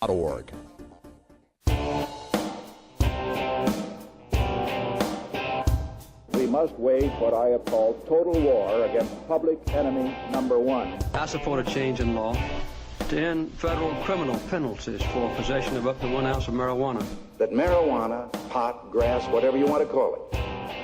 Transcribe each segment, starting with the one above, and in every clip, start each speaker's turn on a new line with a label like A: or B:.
A: Org.
B: We must wage what I have called total war against public enemy number one.
C: I support a change in law to end federal criminal penalties for possession of up to 1 ounce of marijuana.
D: That marijuana, pot, grass, whatever you want to call it,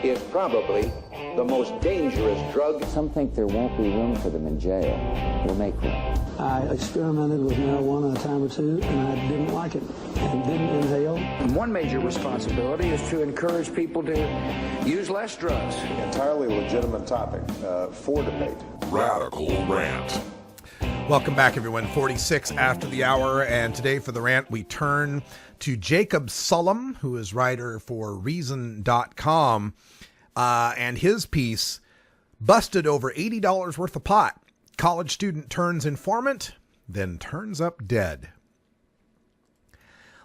D: is probably the most dangerous drug.
E: Some think there won't be room for them in jail. We'll make room.
F: I experimented with marijuana a time or two, and I didn't like it and didn't inhale.
G: And one major responsibility is to encourage people to use less drugs.
H: Entirely legitimate topic for debate.
I: Radical Rant.
A: Welcome back, everyone. 46 after the hour, and today for the rant, we turn to Jacob Sullum, who is writer for Reason.com, and his piece, Busted Over $80 Worth of Pot. College student turns informant, then turns up dead.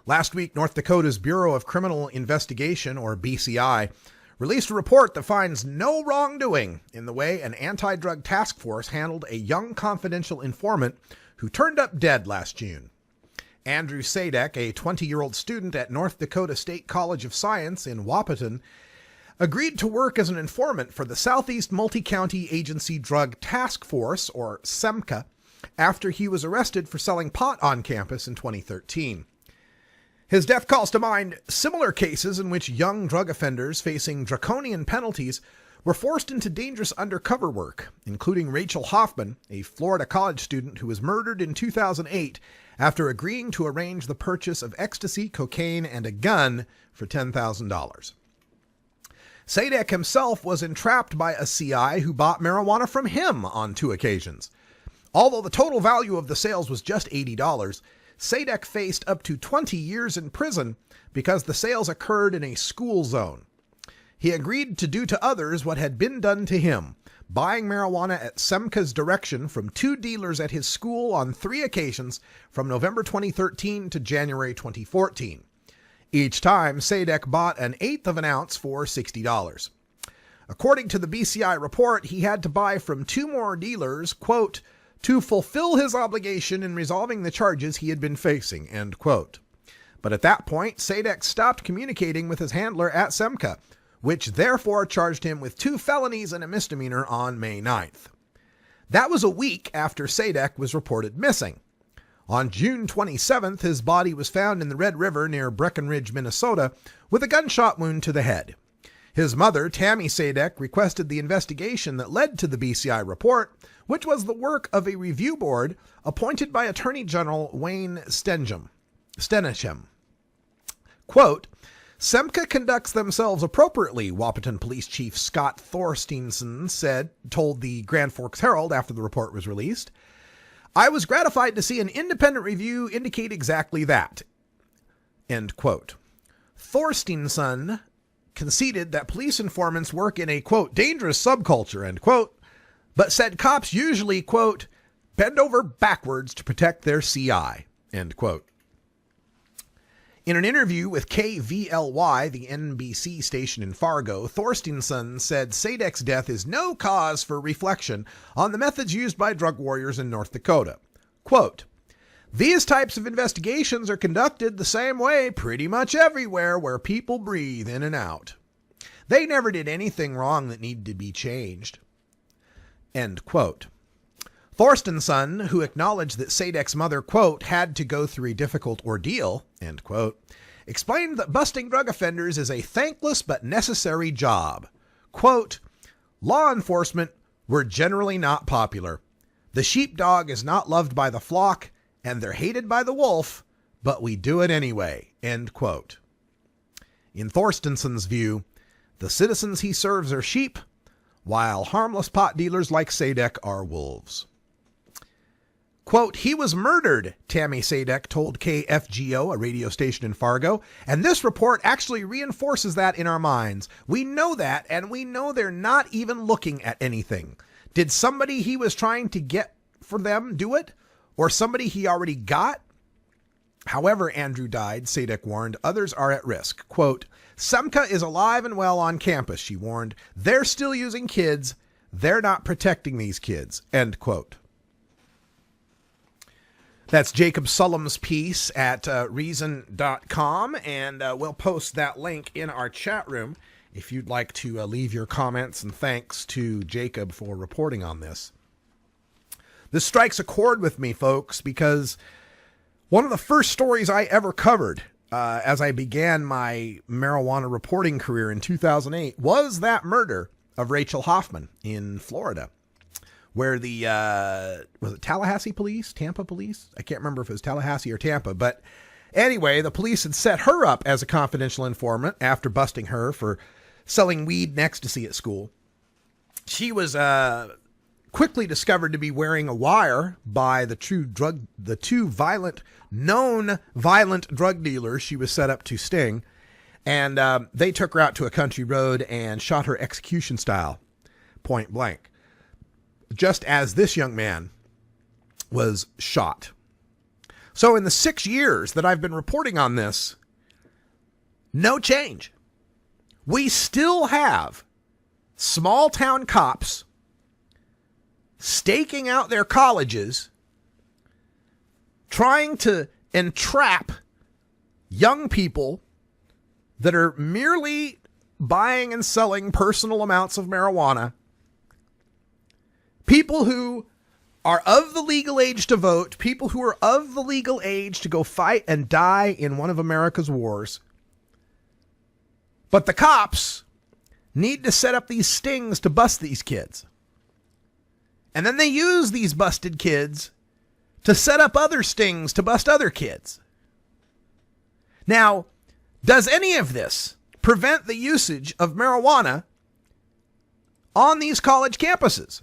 A: Last week, North Dakota's Bureau of Criminal Investigation, or BCI, released a report that finds no wrongdoing in the way an anti-drug task force handled a young confidential informant who turned up dead last June. Andrew Sadek, a 20-year-old student at North Dakota State College of Science in Wahpeton, agreed to work as an informant for the Southeast Multi-County Agency Drug Task Force, or SEMCA, after he was arrested for selling pot on campus in 2013. His death calls to mind similar cases in which young drug offenders facing draconian penalties were forced into dangerous undercover work, including Rachel Hoffman, a Florida college student who was murdered in 2008 after agreeing to arrange the purchase of ecstasy, cocaine, and a gun for $10,000. Sadek himself was entrapped by a CI who bought marijuana from him on 2 occasions. Although the total value of the sales was just $80, Sadek faced up to 20 years in prison because the sales occurred in a school zone. He agreed to do to others what had been done to him, buying marijuana at SEMCA's direction from 2 dealers at his school on 3 occasions from November 2013 to January 2014. Each time, Sadek bought 1/8 of an ounce for $60. According to the BCI report, he had to buy from 2 more dealers, quote, to fulfill his obligation in resolving the charges he had been facing, end quote. But at that point, Sadek stopped communicating with his handler at SEMCA, which therefore charged him with 2 felonies and a misdemeanor on May 9th. That was a week after Sadek was reported missing. On June 27th, his body was found in the Red River near Breckenridge, Minnesota, with a gunshot wound to the head. His mother, Tammy Sadek, requested the investigation that led to the BCI report, which was the work of a review board appointed by Attorney General Wayne Stenehjem. Quote, SEMCA conducts themselves appropriately, Wahpeton Police Chief Scott Thorsteinson told the Grand Forks Herald after the report was released. I was gratified to see an independent review indicate exactly that. End quote. Thorsteinson conceded that police informants work in a, quote, dangerous subculture, end quote, but said cops usually, quote, bend over backwards to protect their CI, end quote. In an interview with KVLY, the NBC station in Fargo, Thorsteinson said Sadek's death is no cause for reflection on the methods used by drug warriors in North Dakota. Quote, these types of investigations are conducted the same way pretty much everywhere where people breathe in and out. They never did anything wrong that needed to be changed. End quote. Thorsteinson, who acknowledged that Sadek's mother, quote, had to go through a difficult ordeal, end quote, explained that busting drug offenders is a thankless but necessary job. Quote, law enforcement were generally not popular. The sheepdog is not loved by the flock, and they're hated by the wolf, but we do it anyway, end quote. In Thorsteinson's view, the citizens he serves are sheep, while harmless pot dealers like Sadek are wolves. Quote, he was murdered, Tammy Sadek told KFGO, a radio station in Fargo, and this report actually reinforces that in our minds. We know that, and we know they're not even looking at anything. Did somebody he was trying to get for them do it? Or somebody he already got? However Andrew died, Sadek warned, others are at risk. Quote, SEMCA is alive and well on campus, she warned. They're still using kids. They're not protecting these kids, end quote. That's Jacob Sullum's piece at reason.com, and we'll post that link in our chat room if you'd like to leave your comments and thanks to Jacob for reporting on this. This strikes a chord with me, folks, because one of the first stories I ever covered as I began my marijuana reporting career in 2008 was that murder of Rachel Hoffman in Florida, where the, was it Tallahassee police, Tampa police? I can't remember if it was Tallahassee or Tampa, but anyway, the police had set her up as a confidential informant after busting her for selling weed and ecstasy at school. She was quickly discovered to be wearing a wire by the two known violent drug dealers she was set up to sting, and they took her out to a country road and shot her execution style, point blank, just as this young man was shot. So in the 6 years that I've been reporting on this, no change. We still have small town cops staking out their colleges, trying to entrap young people that are merely buying and selling personal amounts of marijuana, people who are of the legal age to vote, people who are of the legal age to go fight and die in one of America's wars. But the cops need to set up these stings to bust these kids. And then they use these busted kids to set up other stings to bust other kids. Now, does any of this prevent the usage of marijuana on these college campuses?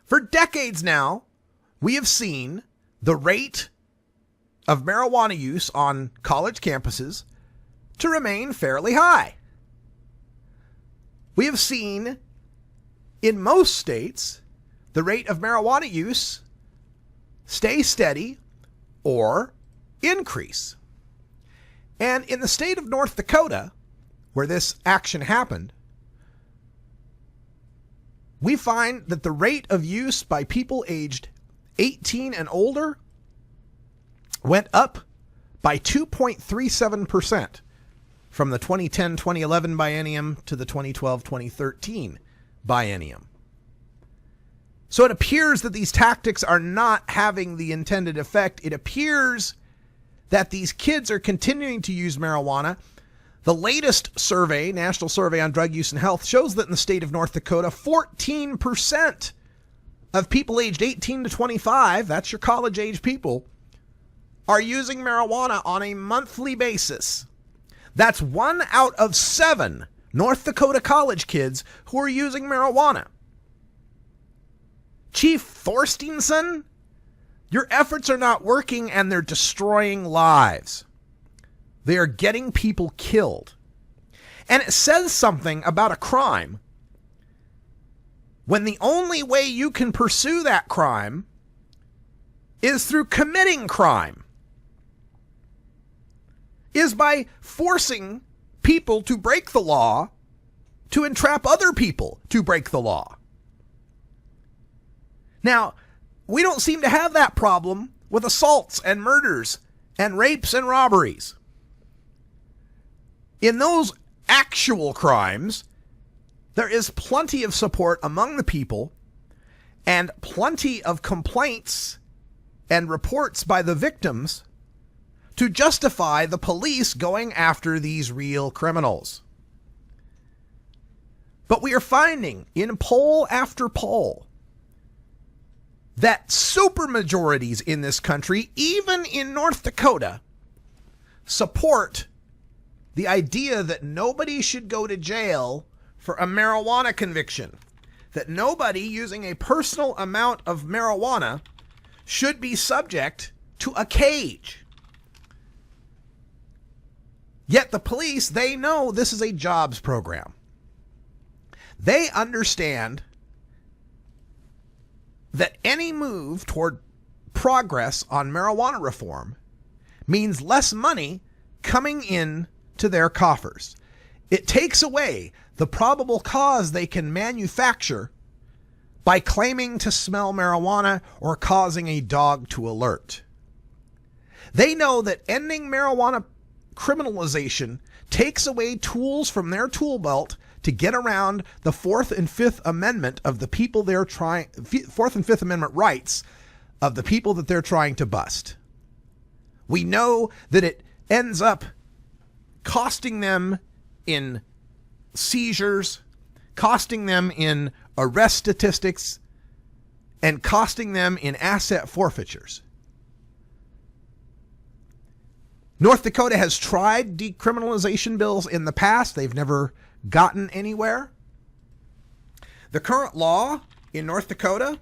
A: For decades now, we have seen the rate of marijuana use on college campuses to remain fairly high. We have seen in most states the rate of marijuana use stay steady or increase. And in the state of North Dakota, where this action happened, we find that the rate of use by people aged 18 and older went up by 2.37% from the 2010-2011 biennium to the 2012-2013 biennium. So it appears that these tactics are not having the intended effect. It appears that these kids are continuing to use marijuana. The latest survey, National Survey on Drug Use and Health, shows that in the state of North Dakota, 14% of people aged 18 to 25, that's your college age people, are using marijuana on a monthly basis. That's 1 out of 7 North Dakota college kids who are using marijuana. Chief Thorstensen, your efforts are not working and they're destroying lives. They are getting people killed. And it says something about a crime when the only way you can pursue that crime is through committing crime, is by forcing people to break the law to entrap other people to break the law. Now, we don't seem to have that problem with assaults and murders and rapes and robberies. In those actual crimes, there is plenty of support among the people and plenty of complaints and reports by the victims to justify the police going after these real criminals. But we are finding in poll after poll that supermajorities in this country, even in North Dakota, support the idea that nobody should go to jail for a marijuana conviction, that nobody using a personal amount of marijuana should be subject to a cage. Yet the police, they know this is a jobs program. They understand that any move toward progress on marijuana reform means less money coming in to their coffers. It takes away the probable cause they can manufacture by claiming to smell marijuana or causing a dog to alert. They know that ending marijuana criminalization takes away tools from their tool belt to get around the Fourth and Fifth Amendment of the people they're trying, Fourth and Fifth Amendment rights of the people that they're trying to bust. We know that it ends up costing them in seizures, costing them in arrest statistics, and costing them in asset forfeitures. North Dakota has tried decriminalization bills in the past. They've never gotten anywhere. The current law in North Dakota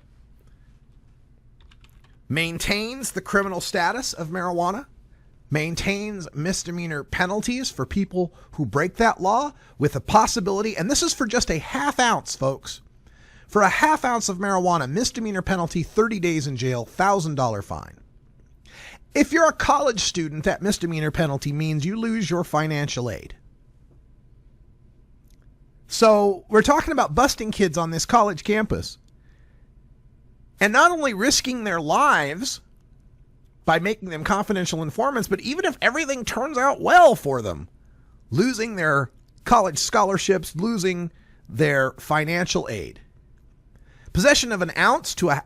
A: maintains the criminal status of marijuana, maintains misdemeanor penalties for people who break that law, with a possibility, and this is for just a half ounce, folks. For a half ounce of marijuana, misdemeanor penalty, 30 days in jail, $1,000 fine. If you're a college student, that misdemeanor penalty means you lose your financial aid. So we're talking about busting kids on this college campus and not only risking their lives by making them confidential informants, but even if everything turns out well for them, losing their college scholarships, losing their financial aid. Possession of an ounce to a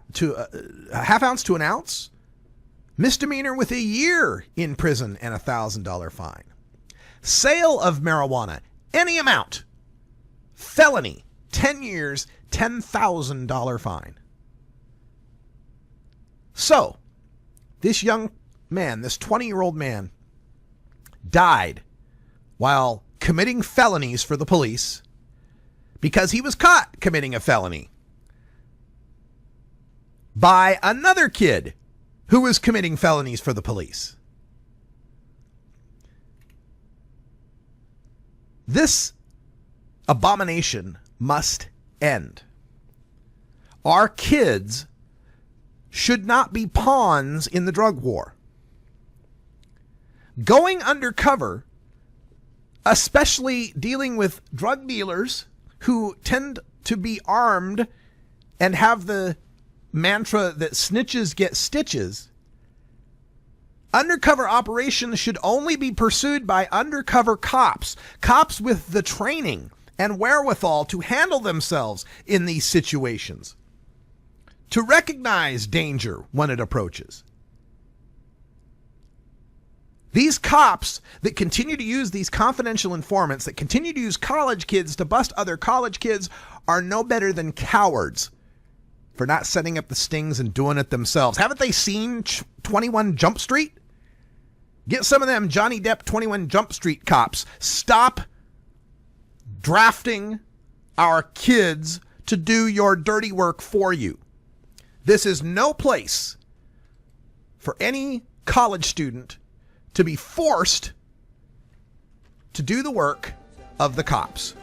A: half ounce to an ounce, misdemeanor with a year in prison and $1,000 fine. Sale of marijuana, any amount, felony, 10 years, $10,000 fine. So, this young man, this 20-year-old man, died while committing felonies for the police because he was caught committing a felony by another kid who was committing felonies for the police. This abomination must end. Our kids should not be pawns in the drug war. Going undercover, especially dealing with drug dealers who tend to be armed and have the mantra that snitches get stitches, undercover operations should only be pursued by undercover cops, cops with the training and wherewithal to handle themselves in these situations, to recognize danger when it approaches. These cops that continue to use these confidential informants, that continue to use college kids to bust other college kids, are no better than cowards for not setting up the stings and doing it themselves. Haven't they seen 21 Jump Street? Get some of them Johnny Depp 21 Jump Street cops. Stop drafting our kids to do your dirty work for you. This is no place for any college student to be forced to do the work of the cops.